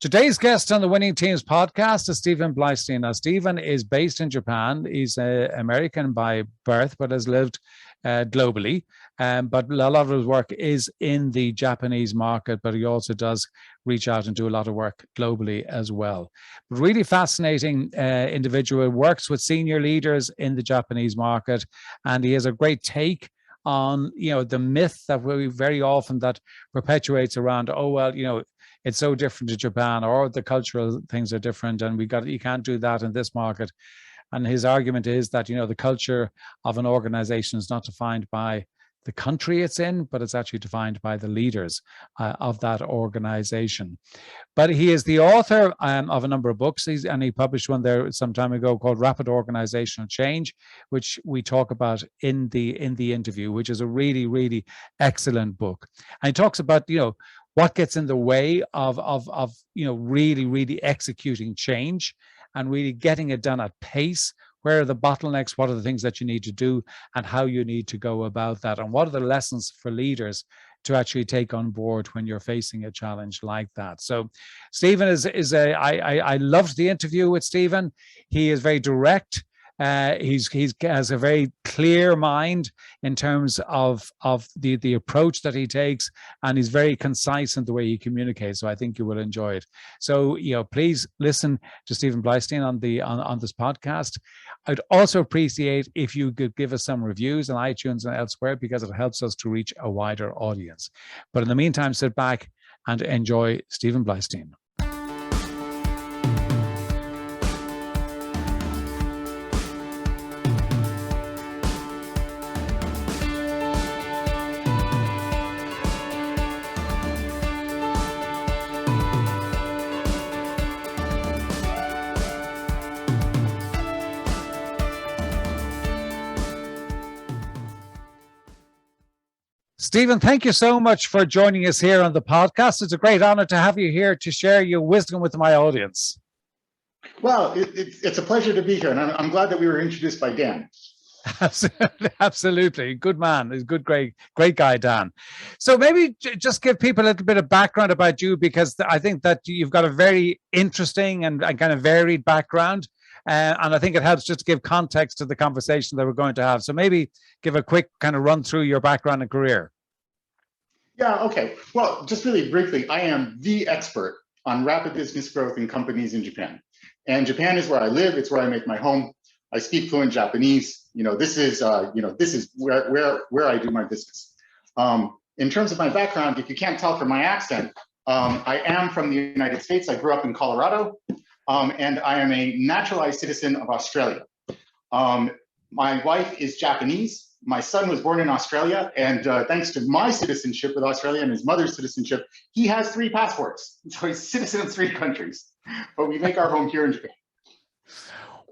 Today's guest on the Winning Teams podcast is Stephen Bleistein. Now, Stephen is based in Japan. He's American by birth, but has lived globally. But a lot of his work is in the Japanese market, but he also does reach out and do a lot of work globally as well. But really fascinating individual, works with senior leaders in the Japanese market, and he has a great take on, the myth that we very often that perpetuates around, it's so different to Japan, or the cultural things are different, and you can't do that in this market. And his argument is that, the culture of an organization is not defined by the country it's in, but it's actually defined by the leaders of that organization. But he is the author of a number of books, and he published one there some time ago called Rapid Organizational Change, which we talk about in the interview, which is a really, really excellent book. And he talks about, what gets in the way of really, really executing change and really getting it done at pace. Where are the bottlenecks? What are the things that you need to do, and how you need to go about that? And what are the lessons for leaders to actually take on board when you're facing a challenge like that? So Stephen I loved the interview with Stephen. He is very direct. He has a very clear mind in terms of the approach that he takes, and he's very concise in the way he communicates. So I think you will enjoy it. So please listen to Stephen Bleistein on this podcast. I'd also appreciate if you could give us some reviews on iTunes and elsewhere, because it helps us to reach a wider audience. But in the meantime, sit back and enjoy Stephen Bleistein. Stephen, thank you so much for joining us here on the podcast. It's a great honor to have you here to share your wisdom with my audience. Well, it's a pleasure to be here, and I'm glad that we were introduced by Dan. Absolutely. Good man. He's good, great guy, Dan. So maybe just give people a little bit of background about you, because I think that you've got a very interesting and kind of varied background. And I think it helps just to give context to the conversation that we're going to have. So maybe give a quick kind of run through your background and career. Yeah, okay. Well, just really briefly, I am the expert on rapid business growth in companies in Japan. And Japan is where I live. It's where I make my home. I speak fluent Japanese. This is where I do my business. In terms of my background, if you can't tell from my accent, I am from the United States. I grew up in Colorado, and I am a naturalized citizen of Australia. My wife is Japanese. My son was born in Australia, and thanks to my citizenship with Australia and his mother's citizenship, he has 3 passports. So he's a citizen of 3 countries, but we make our home here in Japan.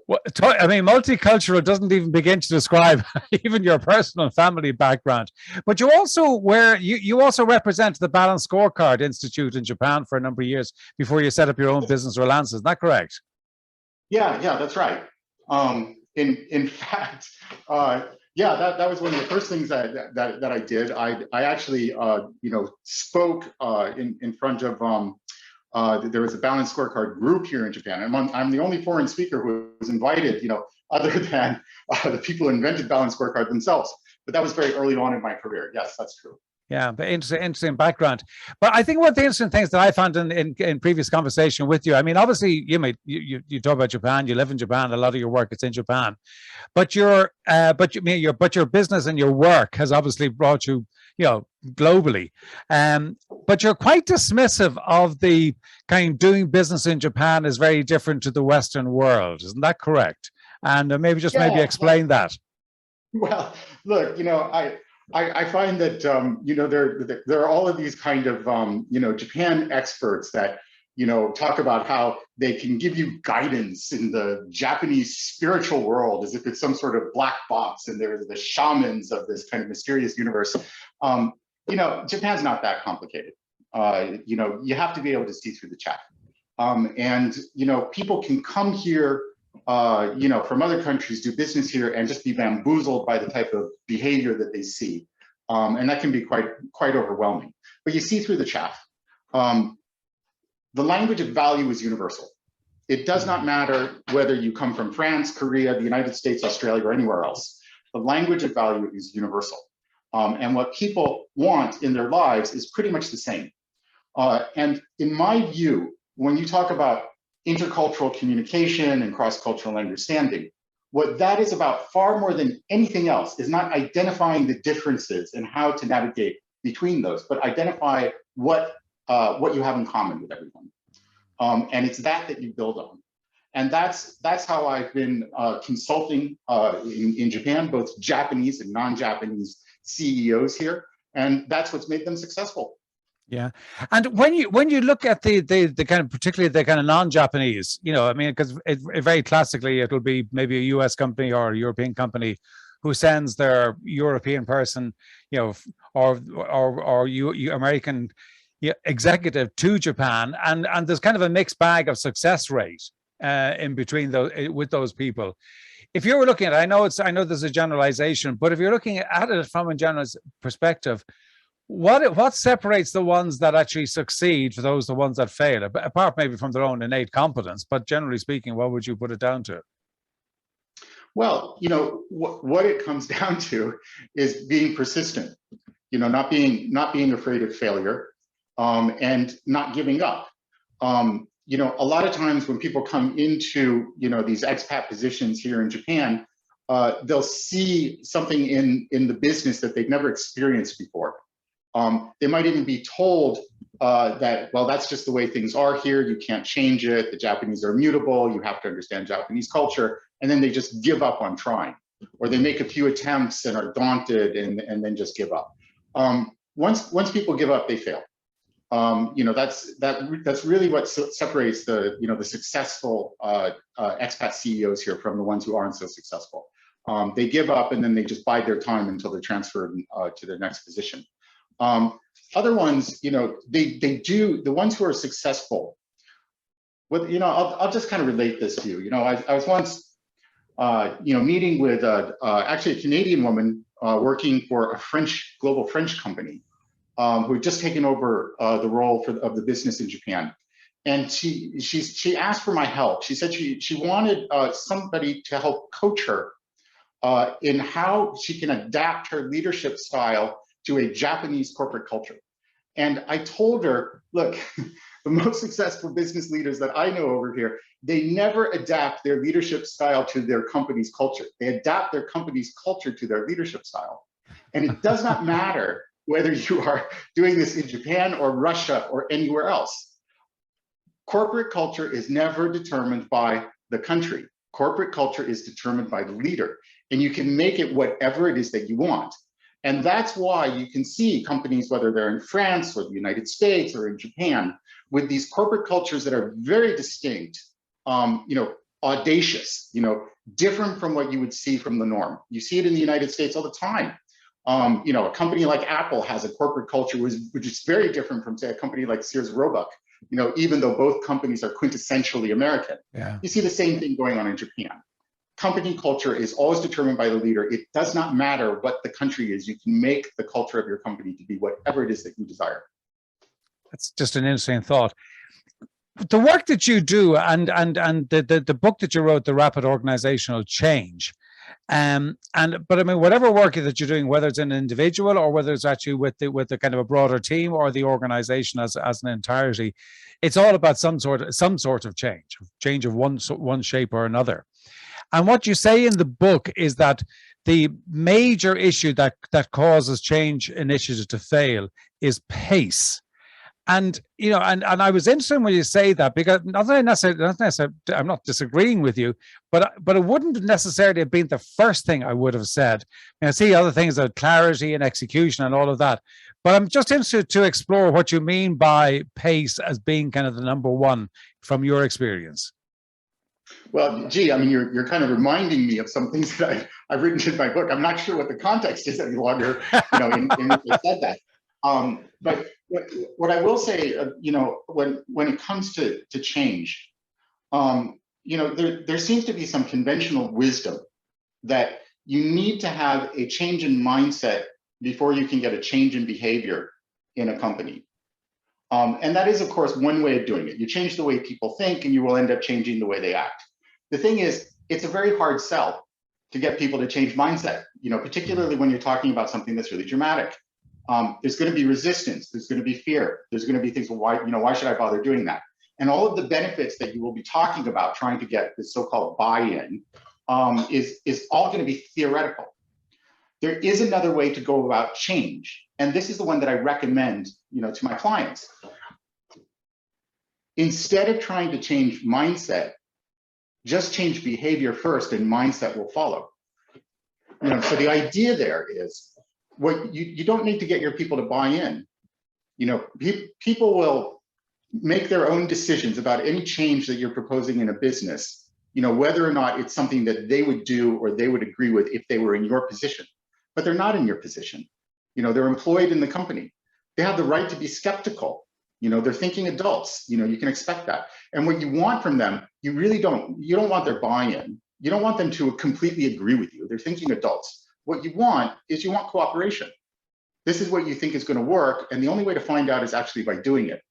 Well, multicultural doesn't even begin to describe even your personal family background. But you also represent the Balanced Scorecard Institute in Japan for a number of years before you set up your own business, Reliance. Is that correct? Yeah, that's right. In fact, that was one of the first things that I did. I actually spoke in front of there was a Balanced Scorecard group here in Japan. I'm the only foreign speaker who was invited, other than the people who invented Balanced Scorecard themselves. But that was very early on in my career. Yes, that's true. Yeah, but interesting background. But I think one of the interesting things that I found in previous conversation with you, obviously you talk about Japan, you live in Japan, a lot of your work is in Japan, but your business and your work has obviously brought you, globally. But you're quite dismissive of the kind of doing business in Japan is very different to the Western world. Isn't that correct? And maybe explain that. Well, look, I find that there are all of these kind of Japan experts that talk about how they can give you guidance in the Japanese spiritual world as if it's some sort of black box, and they're the shamans of this kind of mysterious universe. Japan's not that complicated. You have to be able to see through the chaff, and people can come here from other countries, do business here, and just be bamboozled by the type of behavior that they see. And that can be quite overwhelming. But you see through the chaff. the language of value is universal. It does not matter whether you come from France, Korea, the United States, Australia, or anywhere else. The language of value is universal. And what people want in their lives is pretty much the same. And in my view, when you talk about intercultural communication and cross-cultural understanding, what that is about far more than anything else is not identifying the differences and how to navigate between those, but identify what you have in common with everyone. And it's that you build on. And that's how I've been consulting in Japan, both Japanese and non-Japanese CEOs here. And that's what's made them successful. Yeah, and when you look at the kind of, particularly the kind of non-Japanese, you know, I mean, because it very classically it'll be maybe a US company or a European company who sends their European person, you know, or you American executive to Japan, and there's kind of a mixed bag of success rate in between those with those people. If you were looking at it, I know there's a generalization, but if you're looking at it from a general perspective, what separates the ones that actually succeed for the ones that fail, apart maybe from their own innate competence, but generally speaking, what would you put it down to? Well, you know, what it comes down to is being persistent, you know, not being afraid of failure, and not giving up. You know, a lot of times when people come into, you know, these expat positions here in Japan, they'll see something in the business that they've never experienced before. They might even be told that, well, that's just the way things are here. You can't change it. The Japanese are immutable. You have to understand Japanese culture. And then they just give up on trying, or they make a few attempts and are daunted and then just give up. Once people give up, they fail. You know, that's really what separates the successful expat CEOs here from the ones who aren't so successful. They give up and then they just bide their time until they're transferred to their next position. Other ones, you know, they do, the ones who are successful. Well, you know, I'll just kind of relate this to you. You know, I was once, you know, meeting with actually a Canadian woman working for a global French company who had just taken over the role of the business in Japan. And she asked for my help. She said she wanted somebody to help coach her in how she can adapt her leadership style to a Japanese corporate culture. And I told her, look, the most successful business leaders that I know over here, they never adapt their leadership style to their company's culture. They adapt their company's culture to their leadership style. And it does not matter whether you are doing this in Japan or Russia or anywhere else. Corporate culture is never determined by the country. Corporate culture is determined by the leader. And you can make it whatever it is that you want. And that's why you can see companies, whether they're in France or the United States or in Japan, with these corporate cultures that are very distinct, you know, audacious, you know, different from what you would see from the norm. You see it in the United States all the time. You know, a company like Apple has a corporate culture which is very different from, say, a company like Sears Roebuck, you know, even though both companies are quintessentially American. Yeah. You see the same thing going on in Japan. Company culture is always determined by the leader. It does not matter what the country is. You can make the culture of your company to be whatever it is that you desire. That's just an interesting thought. The work that you do and the book that you wrote, The Rapid Organizational Change, but I mean, whatever work that you're doing, whether it's an individual or whether it's actually with the kind of a broader team or the organization as an entirety, it's all about some sort of change of one shape or another. And what you say in the book is that the major issue that causes change initiatives to fail is pace. And, you know, and I was interested when you say that, because not necessarily, I'm not disagreeing with you, but it wouldn't necessarily have been the first thing I would have said. I see other things like clarity and execution and all of that, but I'm just interested to explore what you mean by pace as being kind of the number one from your experience. Well, gee, I mean, you're kind of reminding me of some things that I've written in my book. I'm not sure what the context is any longer, you know, in which I said that. But what I will say, you know, when it comes to change, you know, there seems to be some conventional wisdom that you need to have a change in mindset before you can get a change in behavior in a company. And that is, of course, one way of doing it. You change the way people think and you will end up changing the way they act. The thing is, it's a very hard sell to get people to change mindset, particularly when you're talking about something that's really dramatic. There's going to be resistance. There's going to be fear. There's going to be things, well, why should I bother doing that? And all of the benefits that you will be talking about trying to get this so-called buy-in is all going to be theoretical. There is another way to go about change. And this is the one that I recommend, to my clients. Instead of trying to change mindset, just change behavior first and mindset will follow. So the idea there is what you don't need to get your people to buy in. People will make their own decisions about any change that you're proposing in a business, whether or not it's something that they would do or they would agree with if they were in your position. But they're not in your position. They're employed in the company. They have the right to be skeptical. They're thinking adults. You can expect that. And what you want from them, you don't want their buy-in. You don't want them to completely agree with you. They're thinking adults. What you want is cooperation. This is what you think is going to work. And the only way to find out is actually by doing it.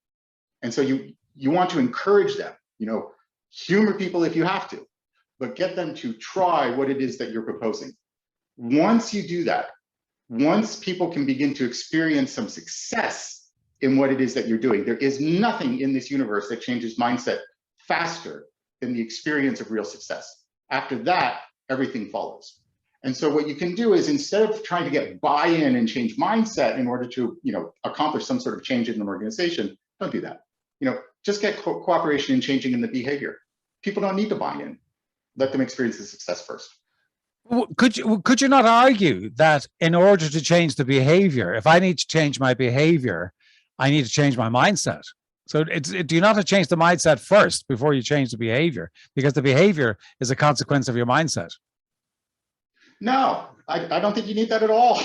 And so you want to encourage them, humor people if you have to, but get them to try what it is that you're proposing. Once you do that, once people can begin to experience some success in what it is that you're doing, there is nothing in this universe that changes mindset faster than the experience of real success. After that, everything follows. And so what you can do is, instead of trying to get buy-in and change mindset in order to, accomplish some sort of change in an organization, don't do that. Just get cooperation and changing in the behavior. People don't need to buy in. Let them experience the success first. Could you not argue that in order to change the behavior, if I need to change my behavior, I need to change my mindset? So do you not have to change the mindset first before you change the behavior? Because the behavior is a consequence of your mindset. No, I don't think you need that at all.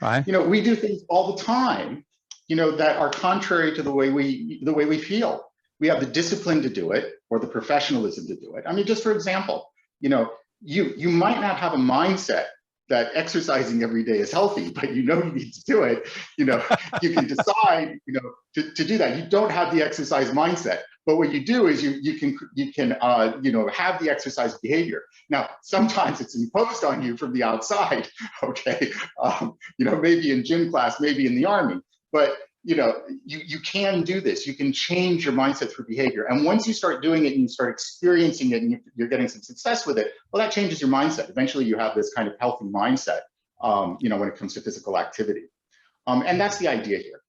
Right. We do things all the time, that are contrary to the way we feel. We have the discipline to do it, or the professionalism to do it. I mean, just for example, you might not have a mindset that exercising every day is healthy, but you need to do it. You can decide, to do that. You don't have the exercise mindset, but what you do is you can have the exercise behavior. Now, sometimes it's imposed on you from the outside. Okay, maybe in gym class, maybe in the army, but you can do this. You can change your mindset through behavior. And once you start doing it and you start experiencing it and you're getting some success with it, well, that changes your mindset. Eventually you have this kind of healthy mindset, when it comes to physical activity. And that's the idea here.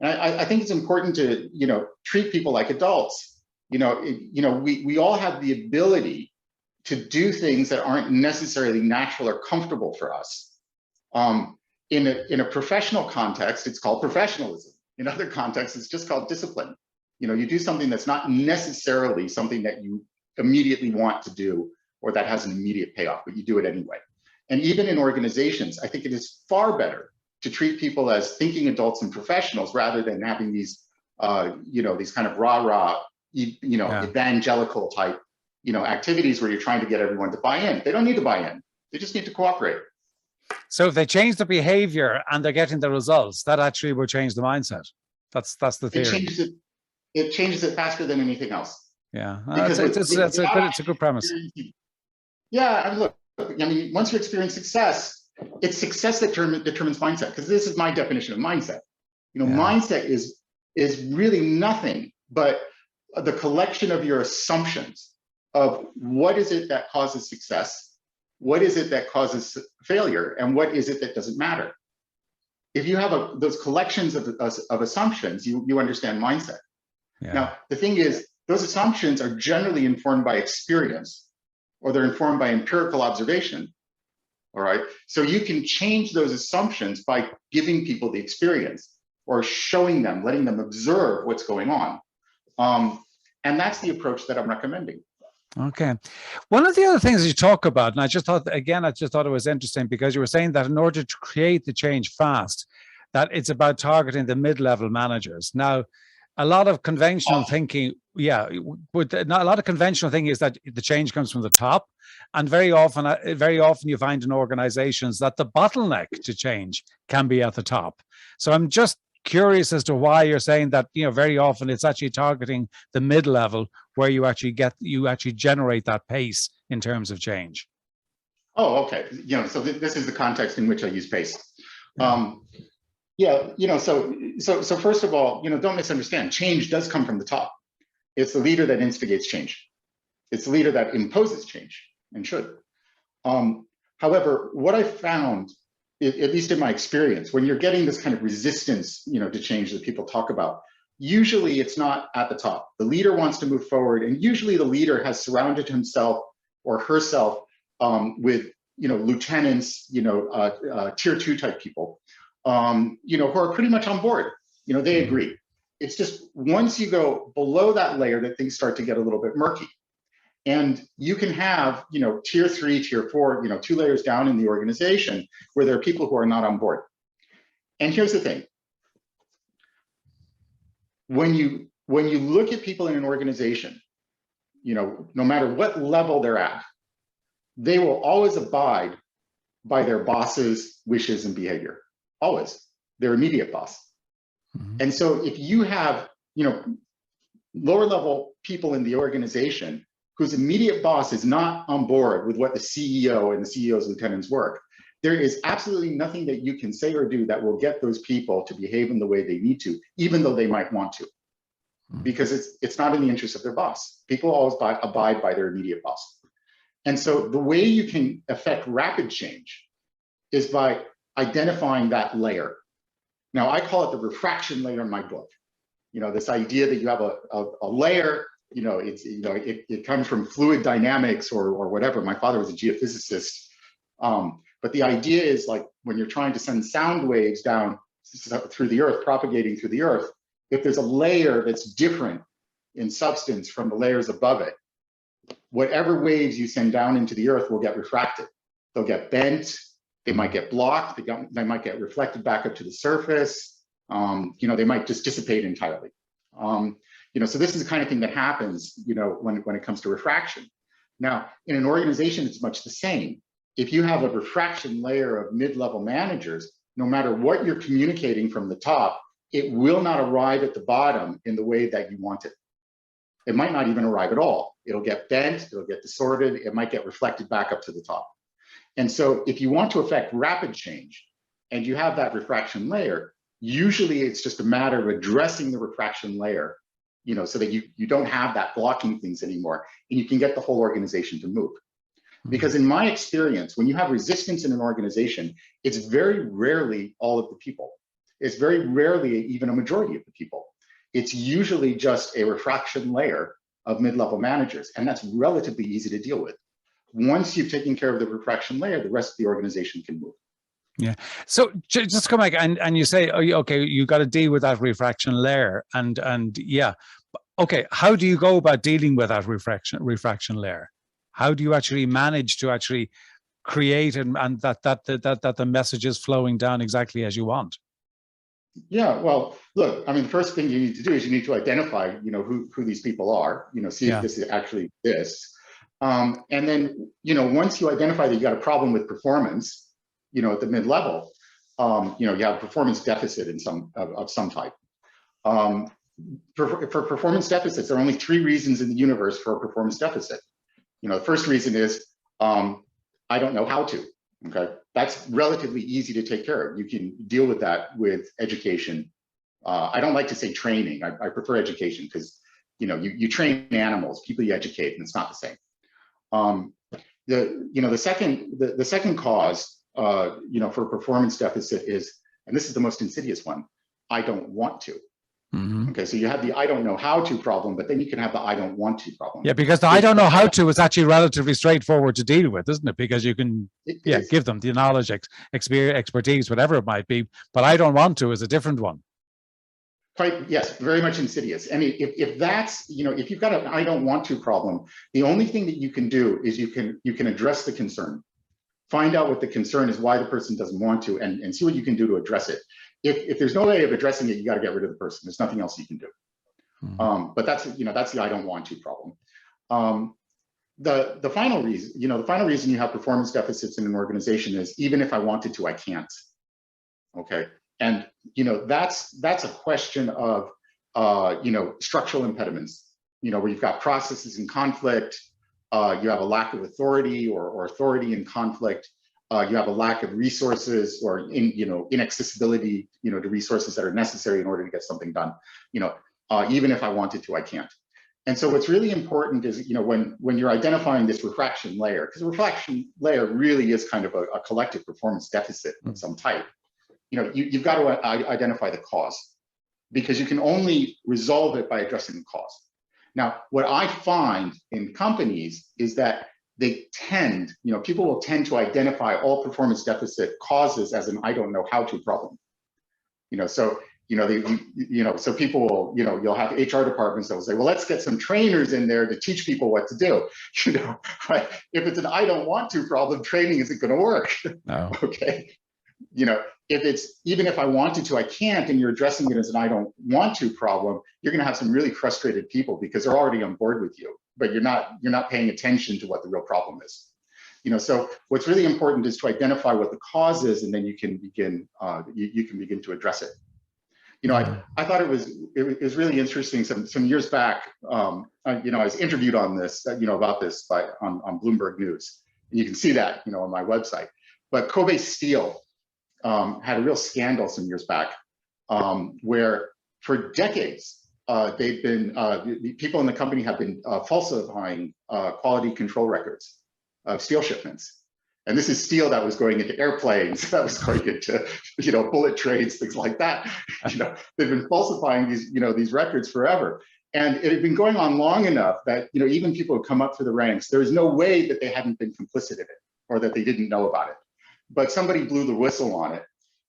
And I think it's important to, treat people like adults. We all have the ability to do things that aren't necessarily natural or comfortable for us. In a professional context, it's called professionalism. In other contexts, it's just called discipline. You do something that's not necessarily something that you immediately want to do or that has an immediate payoff, but you do it anyway. And even in organizations, I think it is far better to treat people as thinking adults and professionals rather than having these, these kind of rah-rah, evangelical type, activities where you're trying to get everyone to buy in. They don't need to buy in. They just need to cooperate. So if they change the behavior and they're getting the results, that actually will change the mindset. That's the theory. It changes it faster than anything else. Yeah, it's a good premise. Yeah, look, once you experience success, it's success that determines mindset. Because this is my definition of mindset. Mindset is really nothing but the collection of your assumptions of what is it that causes success, what is it that causes failure, and what is it that doesn't matter. If you have those collections of assumptions, you understand mindset. Yeah. Now, the thing is, those assumptions are generally informed by experience, or they're informed by empirical observation. All right. So you can change those assumptions by giving people the experience or showing them, letting them observe what's going on. And that's the approach that I'm recommending. Okay. One of the other things you talk about, and I just thought it was interesting because you were saying that in order to create the change fast, that it's about targeting the mid-level managers. Now, a lot of conventional thinking, a lot of conventional thinking is that the change comes from the top. And very often you find in organizations that the bottleneck to change can be at the top. So I'm just curious as to why you're saying that, very often it's actually targeting the mid-level where you actually generate that pace in terms of change. Oh, okay. So this is the context in which I use pace. So first of all, don't misunderstand. Change does come from the top. It's the leader that instigates change. It's the leader that imposes change and should. However, what I found, at least in my experience, when you're getting this kind of resistance, to change that people talk about, usually it's not at the top. The leader wants to move forward, and usually the leader has surrounded himself or herself with, lieutenants, tier 2 type people, who are pretty much on board. They agree. It's just once you go below that layer that things start to get a little bit murky. And you can have, tier 3, tier 4, 2 layers down in the organization where there are people who are not on board. And here's the thing. When you look at people in an organization, no matter what level they're at, they will always abide by their boss's wishes and behavior. Always. Their immediate boss. And so if you have, lower level people in the organization whose immediate boss is not on board with what the CEO and the CEO's lieutenants work, there is absolutely nothing that you can say or do that will get those people to behave in the way they need to, even though they might want to, because it's not in the interest of their boss. People always abide by their immediate boss. And so the way you can affect rapid change is by identifying that layer. Now, I call it the refraction layer in my book. This idea that you have a layer, it comes from fluid dynamics or whatever. My father was a geophysicist. But the idea is like when you're trying to send sound waves down through the earth, propagating through the earth, if there's a layer that's different in substance from the layers above it, whatever waves you send down into the earth will get refracted. They'll get bent. They might get blocked. They might get reflected back up to the surface. They might just dissipate entirely. So this is the kind of thing that happens, when it comes to refraction. Now, in an organization, it's much the same. If you have a refraction layer of mid-level managers, no matter what you're communicating from the top, it will not arrive at the bottom in the way that you want it. It might not even arrive at all. It'll get bent, it'll get distorted, it might get reflected back up to the top. And so if you want to affect rapid change and you have that refraction layer, usually it's just a matter of addressing the refraction layer, so that you don't have that blocking things anymore, and you can get the whole organization to move. Because in my experience, when you have resistance in an organization, it's very rarely all of the people. It's very rarely even a majority of the people. It's usually just a refraction layer of mid-level managers, and that's relatively easy to deal with. Once you've taken care of the refraction layer, the rest of the organization can move. Yeah. So just come back and you say, okay, you got to deal with that refraction layer, and yeah. Okay, how do you go about dealing with that refraction layer? How do you actually manage to actually create and that the message is flowing down exactly as you want? Yeah, well, look, I mean, the first thing you need to do is you need to identify, who these people are, see if this actually exists. And then, once you identify that you got a problem with performance, at the mid-level, you have a performance deficit of some type. For performance deficits, there are only 3 reasons in the universe for a performance deficit. The first reason is I don't know how to. Okay, that's relatively easy to take care of. You can deal with that with education. I don't like to say training. I prefer education because you train animals, people you educate, and it's not the same. The second cause for performance deficit is, and this is the most insidious one, I don't want to. Okay, so you have the I don't know how to problem, but then you can have the I don't want to problem. Yeah, because the I don't know how to is actually relatively straightforward to deal with, isn't it? Because you can give them the knowledge, experience, expertise, whatever it might be. But I don't want to is a different one. Quite, yes, very much insidious. And if that's, if you've got an I don't want to problem, the only thing that you can do is you can address the concern. Find out what the concern is, why the person doesn't want to, and see what you can do to address it. If there's no way of addressing it, you got to get rid of the person. There's nothing else you can do. But that's the I don't want to problem. The final reason you have performance deficits in an organization is even if I wanted to, I can't. Okay, And that's a question of structural impediments. Where you've got processes in conflict, you have a lack of authority or authority in conflict. You have a lack of resources or inaccessibility, to resources that are necessary in order to get something done. Even if I wanted to, I can't. And so what's really important is, when you're identifying this refraction layer, because the refraction layer really is kind of a collective performance deficit of some type, you've got to identify the cause, because you can only resolve it by addressing the cause. Now, what I find in companies is that they tend, people will tend to identify all performance deficit causes as an I don't know how to problem. So people will, you'll have HR departments that will say, well, let's get some trainers in there to teach people what to do. Right? If it's an I don't want to problem, training isn't going to work. No. Okay. If it's, even if I wanted to, I can't, and you're addressing it as an I don't want to problem, you're going to have some really frustrated people because they're already on board with you, but you're not paying attention to what the real problem is. So what's really important is to identify what the cause is, and then you can begin to address it. I thought it was really interesting. Some years back, I was interviewed on this, about this on Bloomberg News, and you can see that, on my website. But Kobe Steel had a real scandal some years back, where for decades they've been the people in the company have been falsifying quality control records of steel shipments. And this is steel that was going into airplanes, that was going into bullet trains, things like that. They've been falsifying these records forever. And it had been going on long enough that even people who come up through the ranks, there was no way that they hadn't been complicit in it or that they didn't know about it. But somebody blew the whistle on it.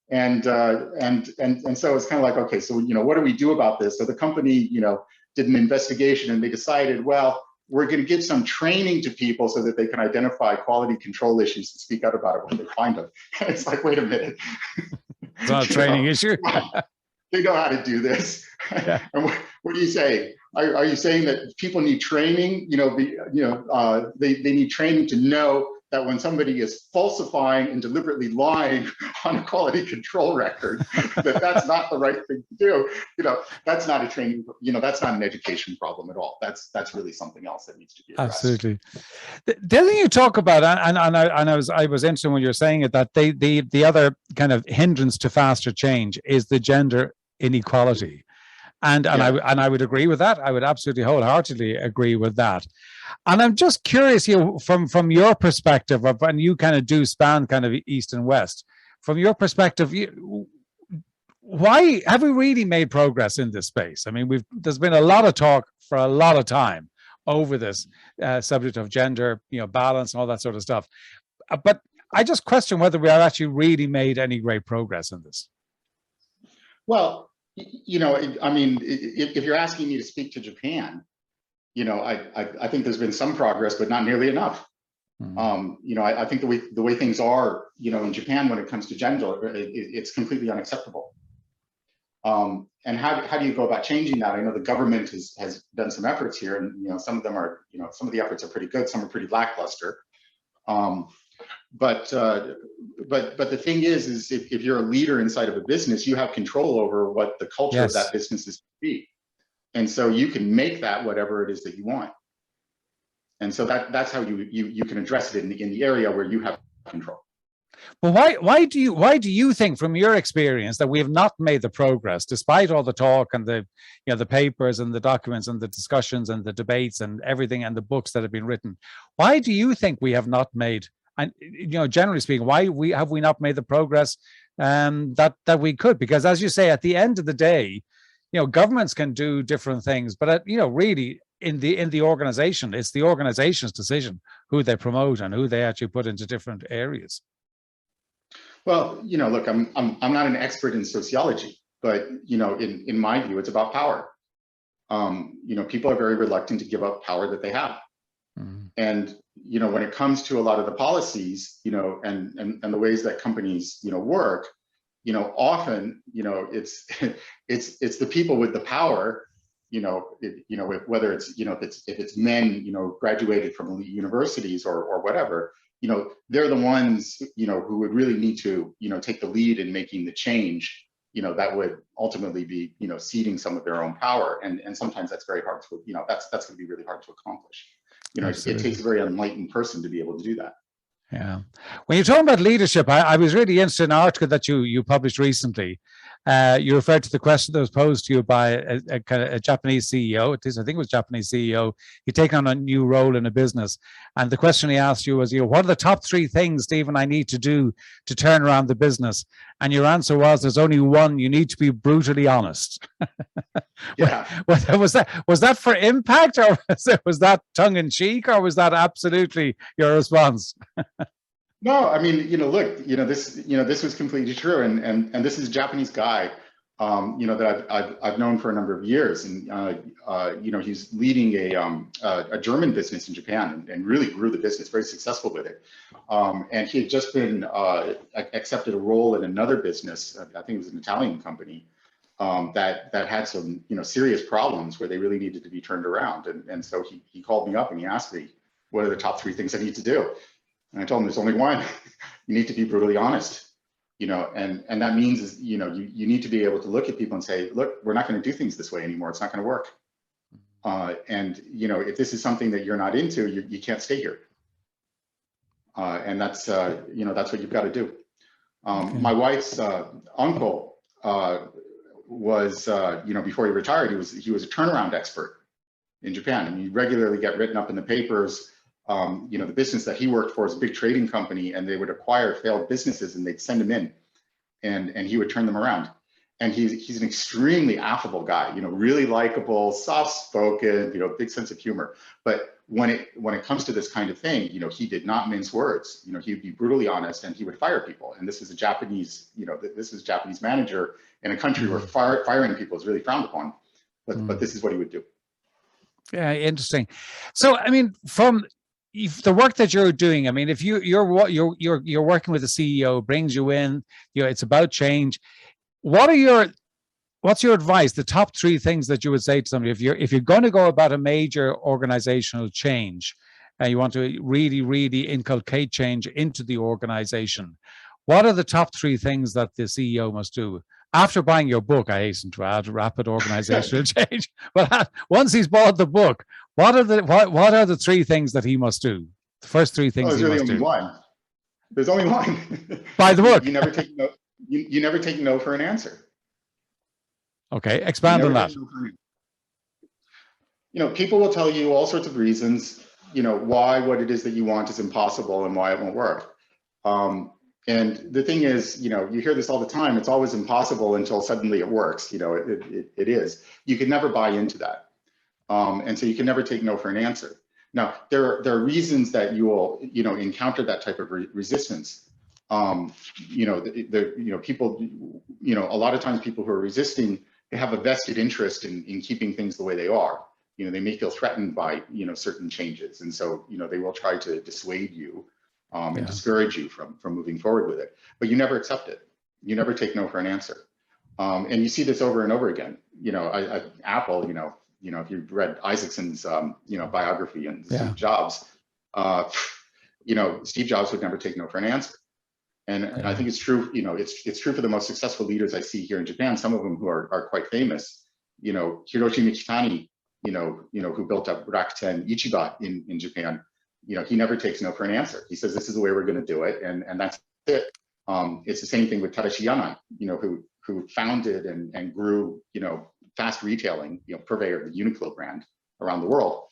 And so it's kind of like, okay, so what do we do about this? So the company did an investigation, and they decided, well, we're going to give some training to people so that they can identify quality control issues and speak out about it when they find them. And it's like, wait a minute. It's not a training issue. They know how to do this. Yeah. And what are you saying? Are you saying that people need training? They need training to know that when somebody is falsifying and deliberately lying on a quality control record, that's not the right thing to do. That's not a training, that's not an education problem at all. That's really something else that needs to be addressed. Absolutely. The other thing you talk about, and I was interested when you were saying it, that the other kind of hindrance to faster change is the gender inequality. And I would agree with that. I would absolutely wholeheartedly agree with that. And I'm just curious, from your perspective, and you kind of do span kind of East and West, from your perspective, why have we really made progress in this space? I mean, there's been a lot of talk for a lot of time over this subject of gender, balance and all that sort of stuff. But I just question whether we have actually really made any great progress in this. Well, I mean, if you're asking me to speak to Japan, I think there's been some progress, but not nearly enough. Mm-hmm. I think the way things are, in Japan when it comes to gender, it's completely unacceptable. And how do you go about changing that? I know the government has done some efforts here, and some of them are, some of the efforts are pretty good, some are pretty lackluster. But the thing is if you're a leader inside of a business, you have control over what the culture of that business is to be. And so you can make that whatever it is that you want. And so that's how you can address it in the area where you have control. Well, why do you think, from your experience, that we have not made the progress, despite all the talk and the the papers and the documents and the discussions and the debates and everything and the books that have been written? Why do you think we have not made, and generally speaking, why have we not made the progress that we could? Because, as you say, at the end of the day, governments can do different things, but really in the organization, it's the organization's decision who they promote and who they actually put into different areas. Well, look, I'm not an expert in sociology, but in my view, it's about power. People are very reluctant to give up power that they have. Mm-hmm. And when it comes to a lot of the policies, and the ways that companies work, often it's the people with the power, whether it's if it's men graduated from elite universities or whatever, they're the ones who would really need to take the lead in making the change that would ultimately be, ceding some of their own power. And sometimes that's very hard to, that's going to be really hard to accomplish. It takes a very enlightened person to be able to do that. Yeah. When you're talking about leadership, I was really interested in an article that you published recently. You referred to the question that was posed to you by a Japanese CEO. I think it was Japanese CEO. He'd taken on a new role in a business. And the question he asked you was, what are the top 3 things, Stephen, I need to do to turn around the business? And your answer was, there's only one: you need to be brutally honest. Yeah. Was that for impact, or was that tongue in cheek, or was that absolutely your response? No, I mean, look, this was completely true, and this is a Japanese guy, that I've known for a number of years, and he's leading a German business in Japan, and really grew the business, very successful with it, and he had just been accepted a role in another business. I think it was an Italian company that had some serious problems where they really needed to be turned around, and so he called me up and he asked me, what are the top 3 things I need to do? And I told him there's only one. You need to be brutally honest, and that means is, you need to be able to look at people and say, look, we're not going to do things this way anymore. It's not going to work. And, if this is something that you're not into, you can't stay here. And that's what you've got to do. Okay. My wife's uncle was, before he retired, he was a turnaround expert in Japan, and he'd regularly get written up in the papers. The business that he worked for is a big trading company, and they would acquire failed businesses and they'd send him in, and he would turn them around. And he's an extremely affable guy, really likable, soft-spoken, big sense of humor. But when it comes to this kind of thing, he did not mince words. He'd be brutally honest, and he would fire people. And this is a Japanese, this is a Japanese manager in a country where firing people is really frowned upon. But this is what he would do. Yeah, interesting. So, I mean, from the work that you're doing, I mean, if you're working with a CEO, brings you in, it's about change. What's your advice? The top 3 things that you would say to somebody if you're going to go about a major organizational change, and you want to really, really inculcate change into the organization, what are the top 3 things that the CEO must do? After buying your book, I hasten to add, Rapid Organizational Change. But once he's bought the book, what are the 3 things that he must do? The first 3 things he must do. There's only one. Buy the book. You never take no. You never take no for an answer. Okay, expand on that. People will tell you all sorts of reasons, why what it is that you want is impossible and why it won't work. And the thing is, you hear this all the time. It's always impossible until suddenly it works. It is. You can never buy into that. And so you can never take no for an answer. Now, there are reasons that you will, encounter that type of resistance. People, a lot of times people who are resisting, they have a vested interest in keeping things the way they are. They may feel threatened by, certain changes. And so, they will try to dissuade you and discourage you from moving forward with it. But you never accept it. You never take no for an answer. And you see this over and over again. Apple, if you've read Isaacson's, biography and Steve Jobs, Steve Jobs would never take no for an answer. And I think it's true, it's true for the most successful leaders I see here in Japan, some of them who are quite famous. Hiroshi Mikitani, who built up Rakuten Ichiba in Japan, he never takes no for an answer. He says, this is the way we're going to do it. And that's it. It's the same thing with Tadashi Yanai, who founded and grew, fast retailing, purveyor of the Uniqlo brand around the world,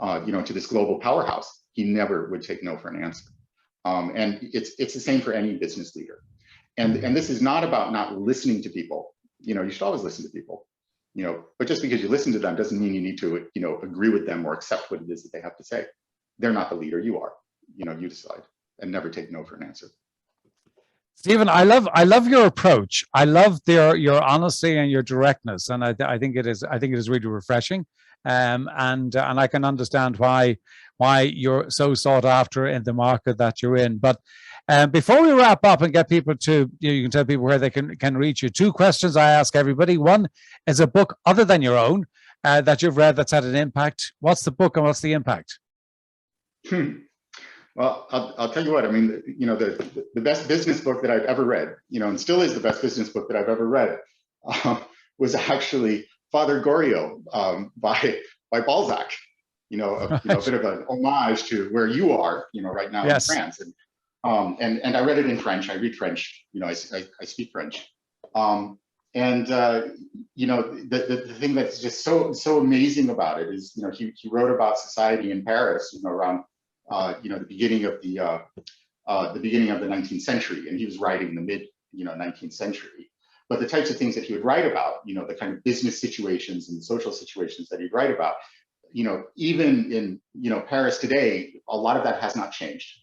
to this global powerhouse. He never would take no for an answer. And it's the same for any business leader. And this is not about not listening to people. You should always listen to people, but just because you listen to them doesn't mean you need to, agree with them or accept what it is that they have to say. They're not the leader, you are. You decide, and never take no for an answer. Stephen, I love your approach. I love your honesty and your directness, and I think it is really refreshing. And I can understand why you're so sought after in the market that you're in. But before we wrap up and get people to, you can tell people where they can reach you. 2 questions I ask everybody. One is a book other than your own that you've read that's had an impact. What's the book and what's the impact? Well, I'll tell you what, I mean, the best business book that I've ever read, and still is the best business book that I've ever read, was actually Father Goriot by Balzac. A bit of an homage to where you are, right now in France. And I read it in French. I read French. I speak French. The thing that's just so amazing about it is, he wrote about society in Paris, around the beginning of the 19th century, and he was writing in the mid 19th century. But the types of things that he would write about, the kind of business situations and social situations that he'd write about, even in Paris today, a lot of that has not changed.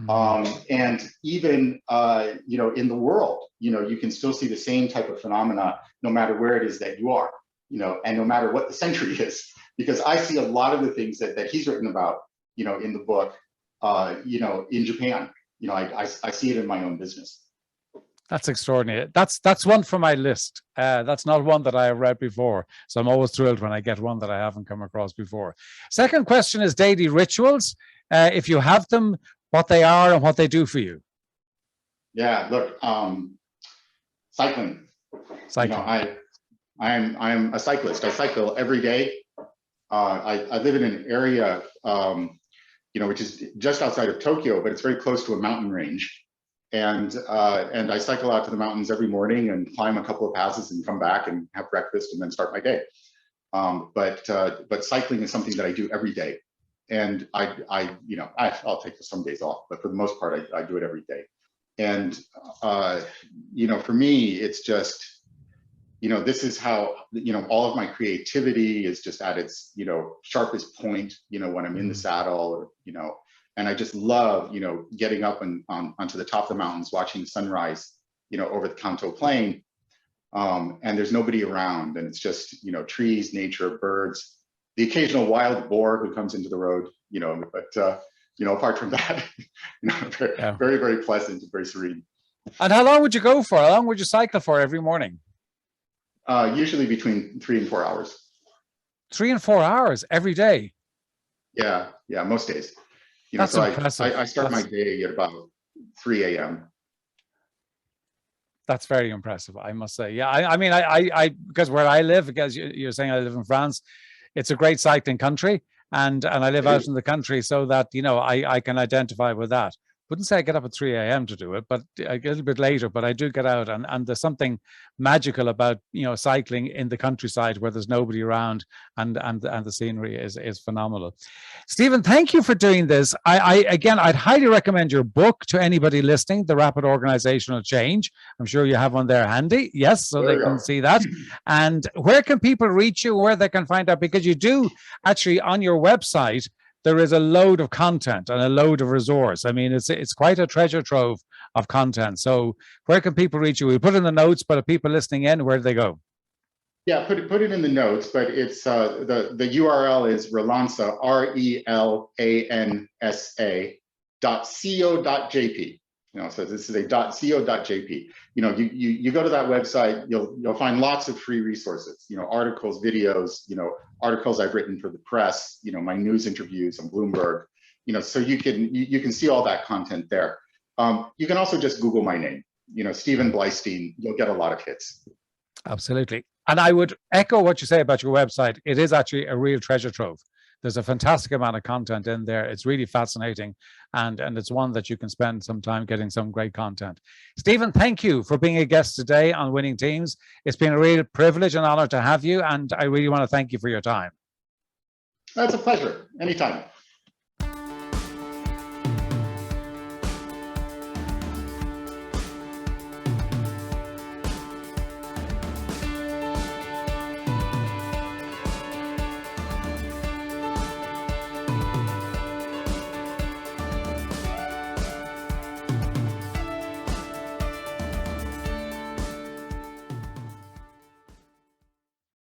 And even in the world, you can still see the same type of phenomena no matter where it is that you are, and no matter what the century is, because I see a lot of the things that he's written about, in the book, in Japan. I see it in my own business. That's extraordinary. That's one for my list. That's not one that I have read before. So I'm always thrilled when I get one that I haven't come across before. Second question is daily rituals. If you have them, what they are and what they do for you. Yeah, look, cycling. I'm a cyclist. I cycle every day. I live in an area, which is just outside of Tokyo, but it's very close to a mountain range. And I cycle out to the mountains every morning and climb a couple of passes and come back and have breakfast and then start my day. But cycling is something that I do every day. And I'll take some days off, but for the most part, I do it every day. And, for me, it's just, this is how, all of my creativity is just at its, sharpest point, when I'm in the saddle, or, and I just love, getting up and onto the top of the mountains, watching the sunrise, over the Kanto Plain. And there's nobody around, and it's just, trees, nature, birds, the occasional wild boar who comes into the road, but, apart from that, very, very pleasant and very serene. And how long would you go for? How long would you cycle for every morning? Usually between 3 and 4 hours. 3 and 4 hours every day? Yeah, most days. That's so impressive. I start my day at about 3 a.m. That's very impressive, I must say. Yeah, I mean, I because where I live, because you're saying I live in France, it's a great cycling country, and I live out in the country, so that I can identify with that. Wouldn't say I get up at 3 a.m. to do it, but I get a little bit later, but I do get out, and there's something magical about cycling in the countryside where there's nobody around, and the scenery is phenomenal. Stephen, thank you for doing this. Again, I'd highly recommend your book to anybody listening, The Rapid Organizational Change. I'm sure you have one there handy. Yes, so they can see that. And where can people reach you, where they can find out? Because you do actually, on your website, there is a load of content and a load of resource. I mean, it's quite a treasure trove of content. So where can people reach you? We put in the notes, but if people listening in, where do they go? Yeah, put it in the notes, but it's the URL is Relansa, RELANSA.co.jp. So this is a .co.jp. You go to that website, you'll find lots of free resources. Articles, videos, articles I've written for the press. My news interviews on Bloomberg. So you can see all that content there. You can also just Google my name. Stephen Bleistein. You'll get a lot of hits. Absolutely. And I would echo what you say about your website. It is actually a real treasure trove. There's a fantastic amount of content in there. It's really fascinating. And it's one that you can spend some time getting some great content. Stephen, thank you for being a guest today on Winning Teams. It's been a real privilege and honor to have you. And I really want to thank you for your time. That's a pleasure. Anytime.